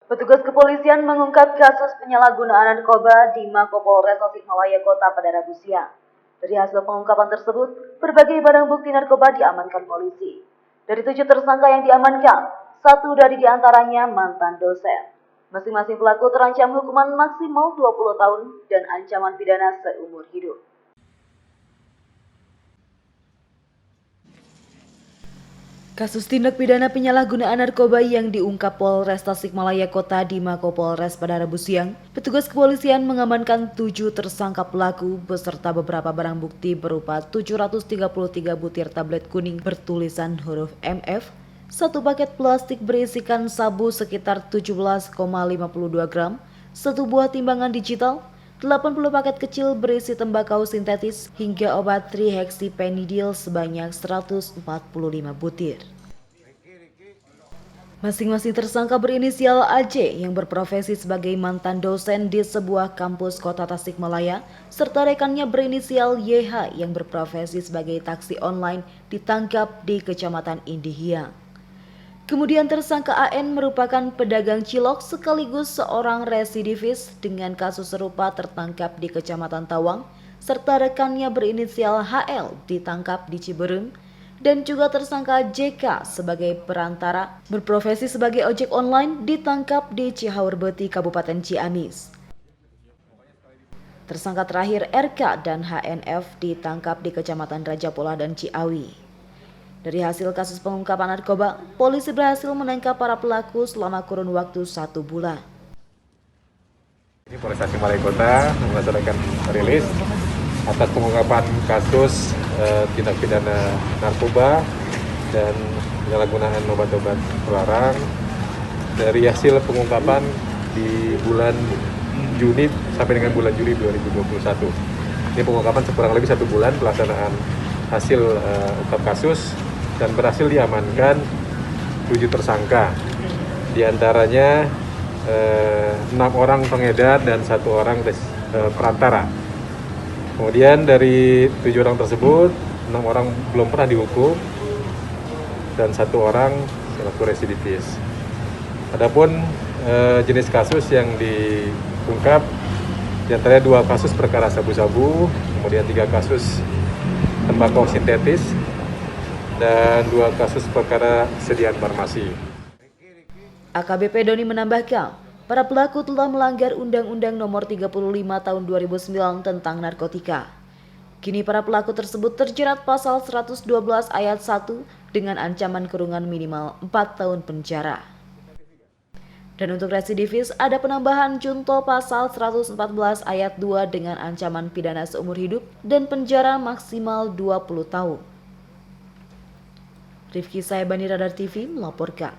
Petugas kepolisian mengungkap kasus penyalahgunaan narkoba di Mapolres Tasikmalaya Kota pada Rabu siang. Dari hasil pengungkapan tersebut, berbagai barang bukti narkoba diamankan polisi. Dari 7 tersangka yang diamankan, 1 dari diantaranya mantan dosen. Masing-masing pelaku terancam hukuman maksimal 20 tahun dan ancaman pidana seumur hidup. Kasus tindak pidana penyalahgunaan narkoba yang diungkap Polres Tasikmalaya Kota di Mapolres pada Rabu siang, petugas kepolisian mengamankan 7 tersangka pelaku beserta beberapa barang bukti berupa 733 butir tablet kuning bertulisan huruf MF, 1 paket plastik berisikan sabu sekitar 17,52 gram, 1 buah timbangan digital, 80 paket kecil berisi tembakau sintetis hingga obat trihexyphenidyl sebanyak 145 butir. Masing-masing tersangka berinisial AJ yang berprofesi sebagai mantan dosen di sebuah kampus kota Tasikmalaya, serta rekannya berinisial YH yang berprofesi sebagai taksi online ditangkap di Kecamatan Indihiyang. Kemudian tersangka AN merupakan pedagang cilok sekaligus seorang residivis dengan kasus serupa tertangkap di Kecamatan Tawang, serta rekannya berinisial HL ditangkap di Ciberem, dan juga tersangka JK sebagai perantara berprofesi sebagai ojek online ditangkap di Cihaurbetti, Kabupaten Ciamis. Tersangka terakhir RK dan HNF ditangkap di Kecamatan Rajapola dan Ciawi. Dari hasil kasus pengungkapan narkoba, polisi berhasil menangkap para pelaku selama kurun waktu 1 bulan. Ini Polres Tasikmalaya Kota melaksanakan rilis atas pengungkapan kasus tindak pidana narkoba dan penyalahgunaan obat-obat terlarang. Dari hasil pengungkapan di bulan Juni sampai dengan bulan Juli 2021. Ini pengungkapan kurang lebih 1 bulan pelaksanaan hasil ungkap kasus dan berhasil diamankan 7 tersangka. Di antaranya 6 orang pengedar dan 1 orang perantara. Kemudian dari 7 orang tersebut, 6 orang belum pernah dihukum dan 1 orang selaku residivis. Adapun jenis kasus yang diungkap, di antaranya 2 kasus perkara sabu-sabu, kemudian 3 kasus tembakau sintetis, dan 2 kasus perkara sediaan farmasi. AKBP Doni menambahkan, para pelaku telah melanggar Undang-Undang Nomor 35 Tahun 2009 tentang narkotika. Kini para pelaku tersebut terjerat pasal 112 ayat 1 dengan ancaman kurungan minimal 4 tahun penjara. Dan untuk residivis ada penambahan junto pasal 114 ayat 2 dengan ancaman pidana seumur hidup dan penjara maksimal 20 tahun. Rifki Saibani, Radar TV melaporkan.